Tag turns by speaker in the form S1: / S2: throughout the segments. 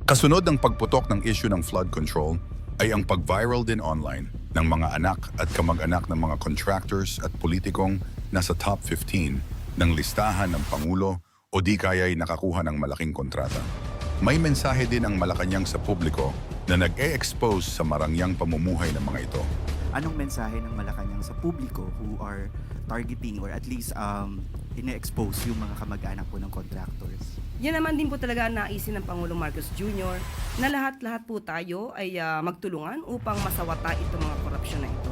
S1: Kasunod ng pagputok ng issue ng flood control ay ang pag-viral din online ng mga anak at kamag-anak ng mga contractors at politikong nasa top 15 ng listahan ng Pangulo o di kaya'y nakakuha ng malaking kontrata. May mensahe din ang Malacanang sa publiko na nag-e-expose sa marangyang pamumuhay ng mga ito.
S2: Anong mensahe ng Malacanang sa publiko who are targeting or at least ine-expose yung mga kamag-anak po ng contractors?
S3: Yan naman din po talaga ang naisin ng Pangulong Marcos Jr. na lahat-lahat po tayo ay magtulungan upang masawata itong mga korupsyon na ito.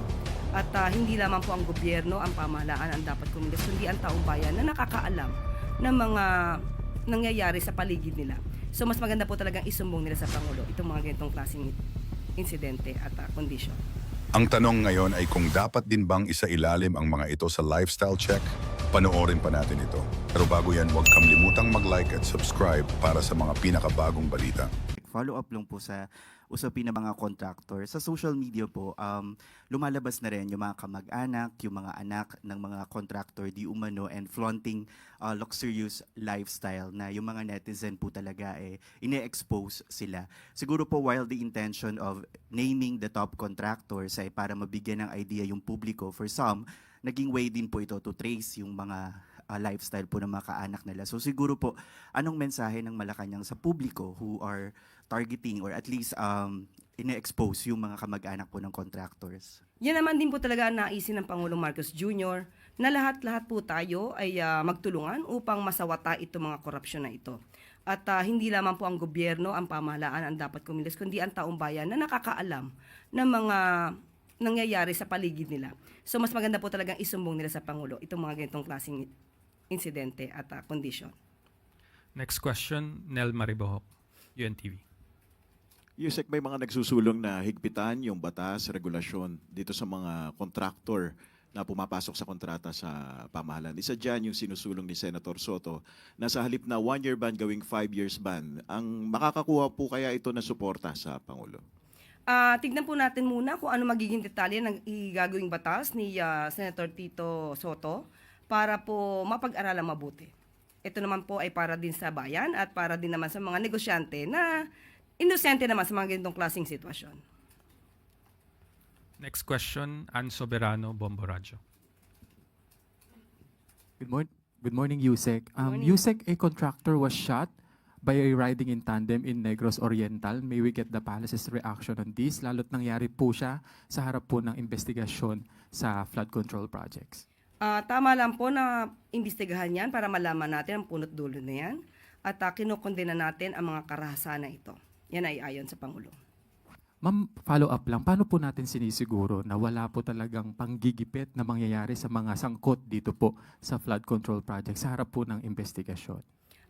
S3: At hindi lamang po ang gobyerno, ang pamahalaan ang dapat kumilos, kundi ang taong bayan na nakakaalam ng mga nangyayari sa paligid nila. So mas maganda po talagang isumbong nila sa Pangulo itong mga ganitong klaseng insidente at kondisyon.
S1: Ang tanong ngayon ay kung dapat din bang isailalim ang mga ito sa lifestyle check? Panoorin pa natin ito. Pero bago yan, huwag kamlimutang mag-like at subscribe para sa mga pinakabagong balita.
S2: Follow up lang po sa usapin ng mga contractor. Sa social media po, lumalabas na rin yung mga kamag-anak, yung mga anak ng mga contractor di umano and flaunting luxurious lifestyle na yung mga netizen po talaga ine-expose sila. Siguro po while the intention of naming the top contractors ay para mabigyan ng idea yung publiko, for some, naging way din po ito to trace yung mga lifestyle po ng mga kaanak nila. So siguro po, anong mensahe ng Malacanang sa publiko who are targeting or at least ine-expose yung mga kamag-anak po ng contractors?
S3: Yan naman din po talaga ang naisin ng Pangulong Marcos Jr. na lahat-lahat po tayo ay magtulungan upang masawata itong mga korupsyon na ito. At hindi lamang po ang gobyerno, ang pamahalaan ang dapat kumilos, kundi ang taong bayan na nakakaalam ng mga nangyayari sa paligid nila. So mas maganda po talagang isumbong nila sa Pangulo itong mga ganitong klaseng insidente at kondisyon.
S4: Next question, Nel Maribohok, UNTV.
S5: Yusek, may mga nagsusulong na higpitan yung batas, regulasyon dito sa mga kontraktor na pumapasok sa kontrata sa pamahalaan. Isa dyan yung sinusulong ni Senator Soto na sa halip na 1-year ban gawing 5 years ban. Ang makakakuha po kaya ito na suporta sa Pangulo?
S3: Tignan po natin muna kung ano magiging detalye ng igagawing batas ni Senator Tito Soto para po mapag-aralan mabuti. Ito naman po ay para din sa bayan at para din naman sa mga negosyante na inosente naman sa mga ganitong klaseng sitwasyon.
S4: Next question, Ann Soberano, Bombo Radyo.
S6: Good morning, Yusek.
S3: morning.
S6: Yusek, a contractor was shot by riding in tandem in Negros Oriental. May we get the palace's reaction on this? Lalo't nangyari po siya sa harap po ng investigasyon sa flood control projects.
S3: Tama lang po na imbestigahan yan para malaman natin ang punot dulo na yan at kinukondena natin ang mga karahasan na ito. Yan ay ayon sa Pangulo.
S6: Ma'am, follow up lang. Paano po natin sinisiguro na wala po talagang panggigipit na mangyayari sa mga sangkot dito po sa flood control project sa harap po ng investigasyon?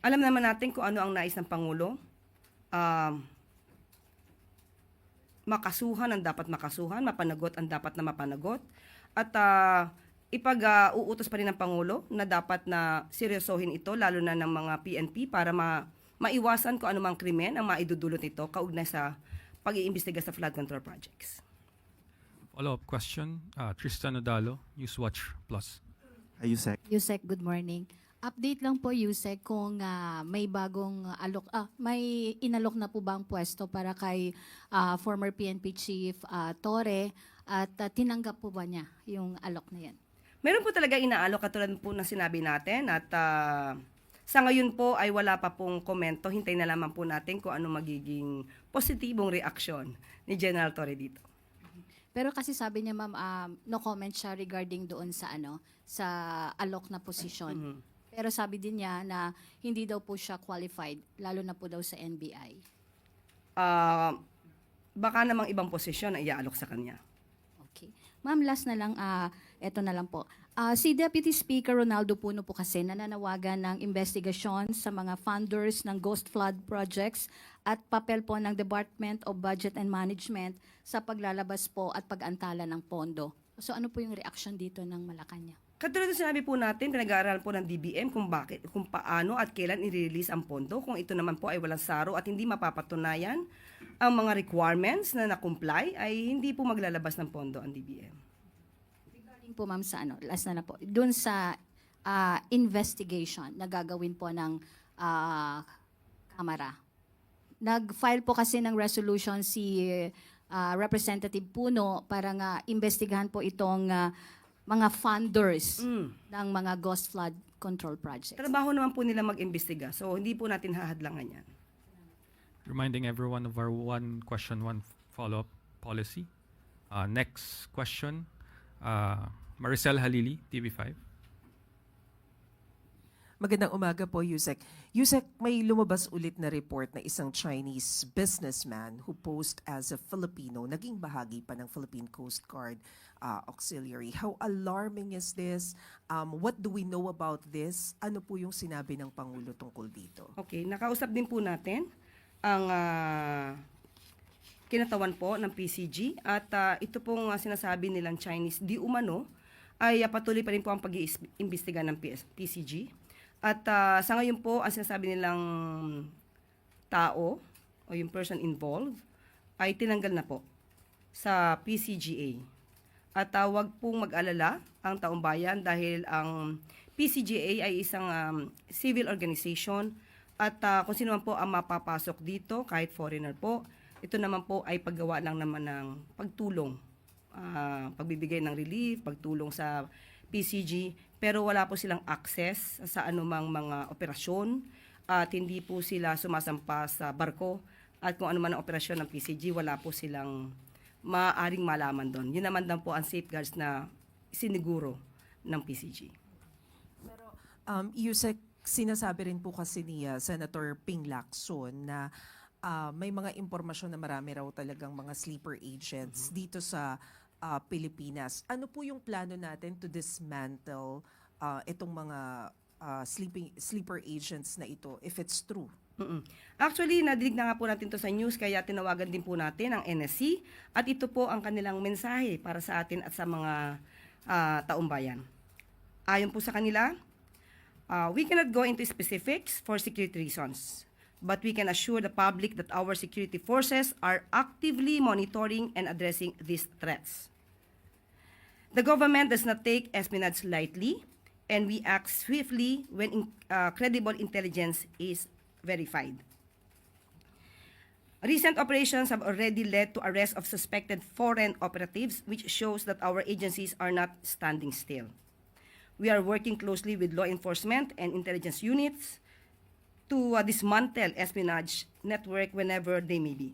S3: Alam naman natin kung ano ang nais ng Pangulo. Makasuhan ang dapat makasuhan, mapanagot ang dapat na mapanagot. At uutos pa rin ng Pangulo na dapat na seryosohin ito, lalo na ng mga PNP, para maiwasan kung anumang krimen ang maidudulot nito kaugnay sa pag-iimbestiga sa flood control projects.
S4: Follow-up question, Tristan Odalo, Newswatch Plus.
S2: Yusek.
S7: Yusek, good morning. Update lang po, Yusek, kung may bagong may inalok na po ba ang pwesto para kay former PNP Chief Torre at tinanggap po ba niya yung alok na yan?
S3: Meron po talaga inaalok katulad po ng sinabi natin at sa ngayon po ay wala pa pong komento. Hintay na lamang po natin kung ano magiging positibong reaksyon ni General Torre dito.
S7: Pero kasi sabi niya, ma'am, no comment siya regarding doon sa sa alok na posisyon. Pero sabi din niya na hindi daw po siya qualified, lalo na po daw sa NBI.
S3: Baka namang ibang posisyon ay iaalok sa kanya.
S7: Okay. Ma'am, last na lang, eto na lang po. Si Deputy Speaker Ronaldo Puno po kasi nananawagan ng investigasyon sa mga funders ng ghost flood projects at papel po ng Department of Budget and Management sa paglalabas po at pag-antala ng pondo. So ano po yung reaction dito ng Malacanang?
S3: Katulad ng sinabi po natin, pinag-aaralan po ng DBM kung paano at kailan i-release ang pondo. Kung ito naman po ay walang saro at hindi mapapatunayan ang mga requirements na na-comply, ay hindi po maglalabas ng pondo ang DBM.
S7: Regarding po, ma'am, sa last na po, dun sa investigation na gagawin po ng Kamara Nag-file po kasi ng resolution si Representative Puno para nga investigahan po itong mga funders ng mga ghost flood control projects.
S3: Trabaho naman po nila mag-imbestiga. So, hindi po natin hahadlangan yan.
S4: Reminding everyone of our one question, one follow-up policy. Next question, Maricel Halili, TV5.
S8: Magandang umaga po, Yusek. Yusek, may lumabas ulit na report na isang Chinese businessman who posed as a Filipino, naging bahagi pa ng Philippine Coast Guard auxiliary. How alarming is this? What do we know about this? Ano po yung sinabi ng Pangulo tungkol dito?
S3: Okay, nakausap din po natin ang kinatawan po ng PCG at ito pong sinasabi nilang Chinese di umano ay patuloy pa rin po ang pag-iimbestiga ng PCG. At sa ngayon po, ang sinasabi nilang tao o yung person involved ay tinanggal na po sa PCGA. At wag pong mag-alala ang taong bayan dahil ang PCGA ay isang civil organization at kung sino man po ang mapapasok dito, kahit foreigner po, ito naman po ay paggawa lang naman ng pagtulong, pagbibigay ng relief, pagtulong sa PCG, pero wala po silang access sa anumang mga operasyon at hindi po sila sumasampa sa barko at kung ano man ang operasyon ng PCG, wala po silang maaaring malaman doon. Yun naman lang po ang safeguards na siniguro ng PCG.
S8: Yusek, sinasabi rin po kasi ni Senator Ping Lacson na may mga impormasyon na marami raw talagang mga sleeper agents dito sa Pilipinas. Ano po yung plano natin to dismantle itong mga sleeper agents na ito, if it's true?
S3: Actually, nadinig na nga po natin to sa news, kaya tinawagan din po natin ang NSC at ito po ang kanilang mensahe para sa atin at sa mga taong bayan. Ayon po sa kanila, we cannot go into specifics for security reasons, but we can assure the public that our security forces are actively monitoring and addressing these threats. The government does not take espionage lightly, and we act swiftly when credible intelligence is verified. Recent operations have already led to arrest of suspected foreign operatives, which shows that our agencies are not standing still. We are working closely with law enforcement and intelligence units to dismantle espionage network whenever they may be.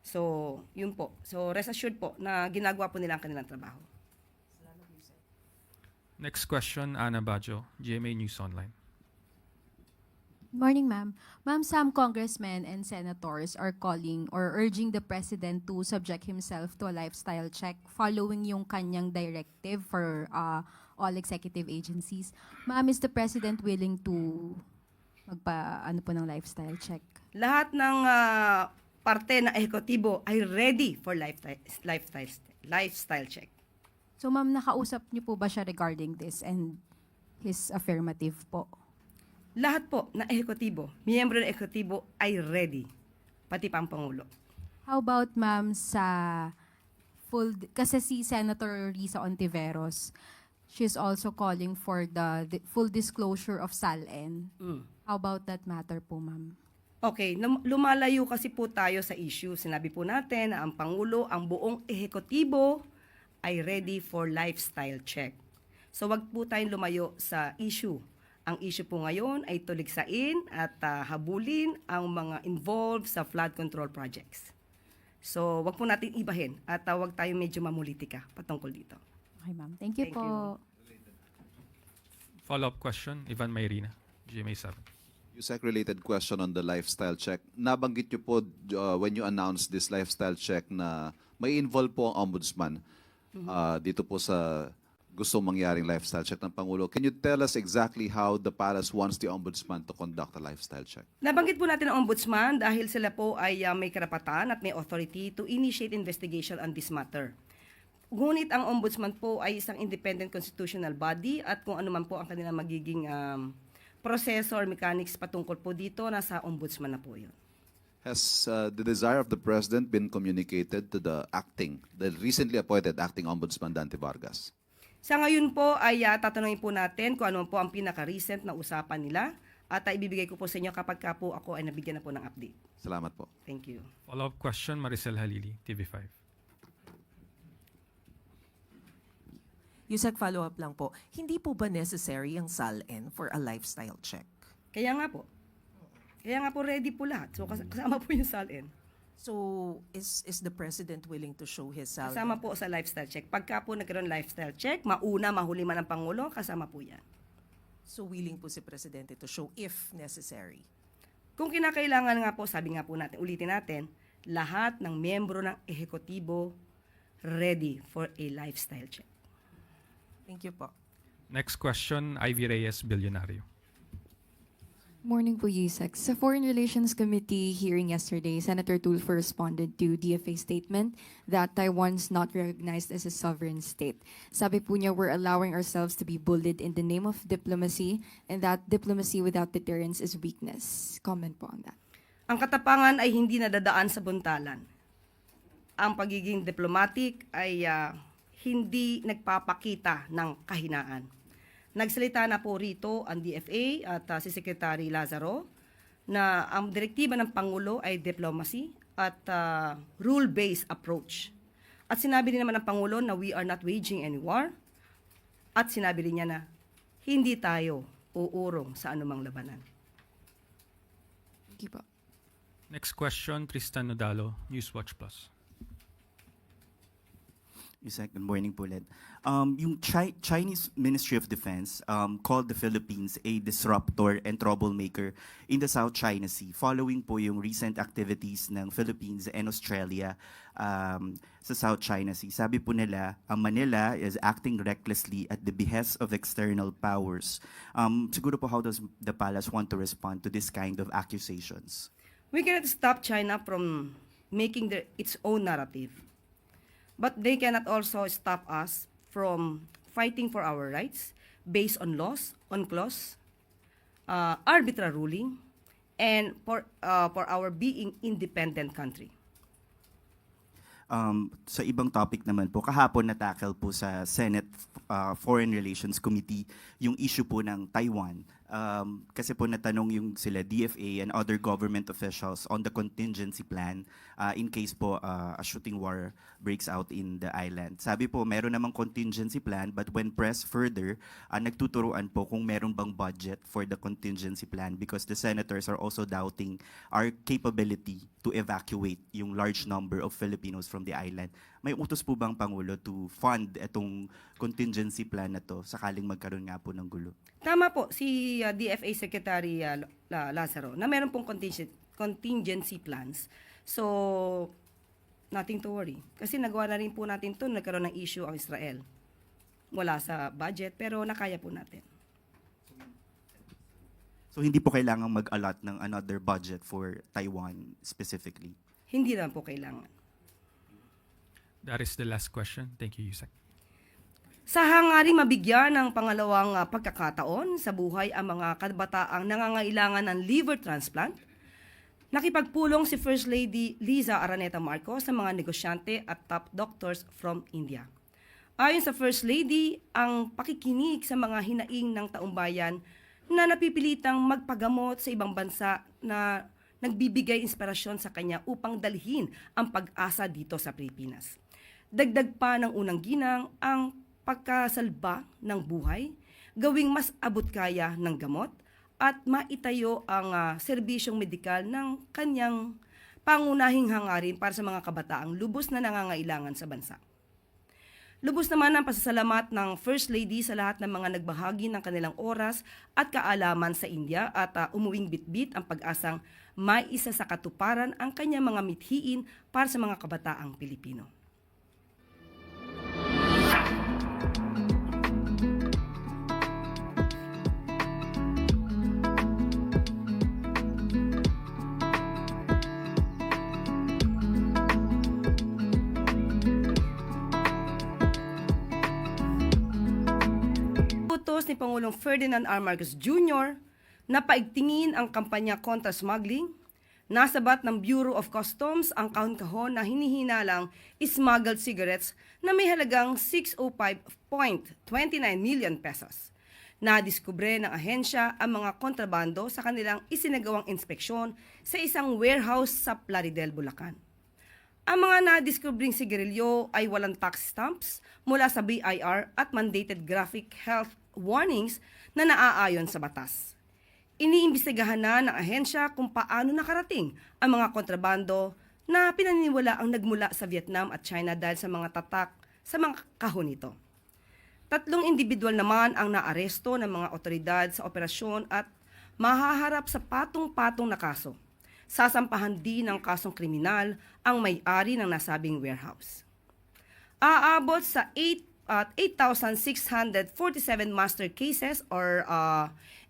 S3: So, yun po. So, rest assured po na ginagawa po nila ang kanilang trabaho.
S4: Next question, Ana Bajo, GMA News Online.
S9: Morning, ma'am. Ma'am, some congressmen and senators are calling or urging the president to subject himself to a lifestyle check following yung kanyang directive for all executive agencies. Ma'am, is the president willing to magpa-ano po ng lifestyle check?
S3: Lahat ng parte na ehekutibo ay ready for lifestyle check.
S9: So, ma'am, nakausap niyo po ba siya regarding this and his affirmative po?
S3: Lahat po na ehekutibo, miyembro ng ehekutibo ay ready, pati pa ang Pangulo.
S9: How about, ma'am, sa kasi si Senator Risa Ontiveros, she's also calling for the full disclosure of SALN. How about that matter po, ma'am?
S3: Okay, lumalayo kasi po tayo sa issue. Sinabi po natin na ang Pangulo, ang buong ehekutibo ay ready for lifestyle check. So wag po tayong lumayo sa issue. Ang issue po ngayon ay tuligsain at habulin ang mga involved sa flood control projects. So wag po natin ibahin at wag tayong medyo mamulitika patungkol dito.
S9: Okay, ma'am. Thank you
S3: Thank
S9: po.
S4: Follow-up question, Ivan Mayrina, GMA 7.
S10: Yusek, related question on the lifestyle check. Nabanggit niyo po when you announced this lifestyle check na may involve po ang ombudsman dito po sa gusto mangyaring lifestyle check ng Pangulo. Can you tell us exactly how the palace wants the ombudsman to conduct a lifestyle check?
S3: Nabanggit po natin ang ombudsman dahil sila po ay may karapatan at may authority to initiate investigation on this matter. Ngunit ang ombudsman po ay isang independent constitutional body at kung ano man po ang kanilang magiging proseso or mechanics patungkol po dito, nasa ombudsman na po yun.
S10: Has the desire of the President been communicated to the recently appointed acting ombudsman Dante Vargas?
S3: Sa ngayon po ay tatanungin po natin kung ano po ang pinaka-recent na usapan nila At ibibigay ko po sa inyo kapag ka po ako ay nabigyan na po ng update.
S10: Salamat po.
S3: Thank you.
S4: Follow-up question, Maricel Halili, TV5.
S8: Yusek, follow-up lang po. Hindi po ba necessary ang SALN for a lifestyle check?
S3: Kaya nga po. Kaya nga po ready po lahat. So kasama po yung SALN.
S8: So, is the President willing to show his SALN?
S3: Kasama po sa lifestyle check. Pagka po nagkaroon lifestyle check, mauna, mahuli man ang Pangulo, kasama po yan.
S8: So, willing po si Presidente to show if necessary?
S3: Kung kinakailangan nga po, sabi nga po natin, ulitin natin, lahat ng miyembro ng ehekutibo ready for a lifestyle check.
S8: Thank you po.
S4: Next question, Ivy Reyes, Bilyonaryo.
S11: Morning po, Yusek. Sa Foreign Relations Committee hearing yesterday, Senator Tulfo responded to DFA statement that Taiwan's not recognized as a sovereign state. Sabi po niya, we're allowing ourselves to be bullied in the name of diplomacy and that diplomacy without deterrence is weakness. Comment po on that.
S3: Ang katapangan ay hindi nadadaan sa buntalan. Ang pagiging diplomatic ay hindi nagpapakita ng kahinaan. Nagsalita na po rito ang DFA at si Secretary Lazaro na ang direktiba ng Pangulo ay diplomacy at rule-based approach. At sinabi din naman ng Pangulo na we are not waging any war at sinabi rin niya na hindi tayo uurong sa anumang labanan.
S11: Thank you po.
S4: Next question, Tristan Nodalo, Newswatch Plus.
S2: Yusek, good morning po ulit. Yung Chinese Ministry of Defense called the Philippines a disruptor and troublemaker in the South China Sea following po yung recent activities ng Philippines and Australia sa South China Sea. Sabi po nila, Manila is acting recklessly at the behest of external powers. Siguro po, how does the palace want to respond to this kind of accusations?
S3: We cannot stop China from making its own narrative. But they cannot also stop us from fighting for our rights based on laws, on clause, arbitrary ruling, and for our being independent country.
S2: Sa ibang topic naman po, kahapon na-tackle po sa Senate Foreign Relations Committee yung issue po ng Taiwan. Kasi po natanong yung sila DFA and other government officials on the contingency plan in case po a shooting war breaks out in the island. Sabi po, meron namang contingency plan but when pressed further, nagtuturuan po kung meron bang budget for the contingency plan because the senators are also doubting our capability to evacuate yung large number of Filipinos from the island. May utos po bang Pangulo to fund itong contingency plan na to sakaling magkaroon nga po ng gulo?
S3: Tama po si DFA Secretary Lazaro na meron pong contingency plans. So, nothing to worry. Kasi nagawa na rin po natin to, nagkaroon ng issue ang Israel. Wala sa budget, pero nakaya po natin.
S2: So hindi po kailangang mag-allot ng another budget for Taiwan specifically?
S3: Hindi naman po kailangan.
S4: That is the last question. Thank you, Yusek.
S3: Sa hangaring mabigyan ng pangalawang pagkakataon sa buhay ang mga kabataang nangangailangan ng liver transplant, nakipagpulong si First Lady Liza Araneta Marcos sa mga negosyante at top doctors from India. Ayon sa First Lady, ang pakikinig sa mga hinaing ng taumbayan na napipilitang magpagamot sa ibang bansa na nagbibigay inspirasyon sa kanya upang dalhin ang pag-asa dito sa Pilipinas. Dagdag pa ng unang ginang ang pagkasalba ng buhay, gawing mas abot kaya ng gamot, at maitayo ang serbisyong medikal ng kanyang pangunahing hangarin para sa mga kabataang lubos na nangangailangan sa bansa. Lubos naman ang pasasalamat ng First Lady sa lahat ng mga nagbahagi ng kanilang oras at kaalaman sa India at umuwing bitbit ang pag-asang maisa sa katuparan ang kanyang mga mithiin para sa mga kabataang Pilipino. Utos ni Pangulong Ferdinand R. Marcos Jr. na paigtingin ang kampanya kontra smuggling, nasabat ng Bureau of Customs ang kahon-kahon na hinihinalang smuggled cigarettes na may halagang 605.29 million pesos. Nadiskubre ng ahensya ang mga kontrabando sa kanilang isinagawang inspeksyon sa isang warehouse sa Plaridel, Bulacan. Ang mga nadiskubring sigarilyo ay walang tax stamps mula sa BIR at mandated graphic health warnings na naaayon sa batas. Iniimbestigahan na ng ahensya kung paano nakarating ang mga kontrabando na pinaniniwala ang nagmula sa Vietnam at China dahil sa mga tatak sa mga kahon nito. 3 individual naman ang naaresto ng mga otoridad sa operasyon at mahaharap sa patong-patong na kaso. Sasampahan din ng kasong kriminal ang may-ari ng nasabing warehouse. Aabot sa 8,647 master cases or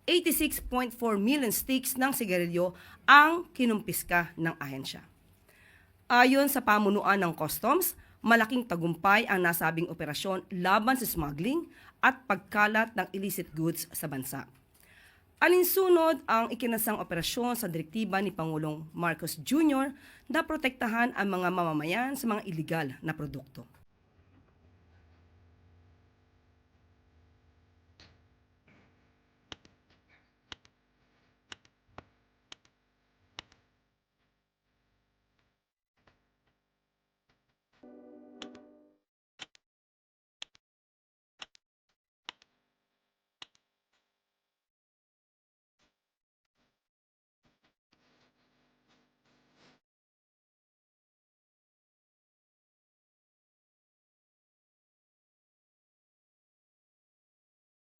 S3: 86.4 million sticks ng sigarilyo ang kinumpiska ng ahensya. Ayon sa pamunuan ng customs, malaking tagumpay ang nasabing operasyon laban sa smuggling at pagkalat ng illicit goods sa bansa. Alinsunod ang ikinasang operasyon sa direktiba ni Pangulong Marcos Jr. na protektahan ang mga mamamayan sa mga iligal na produkto.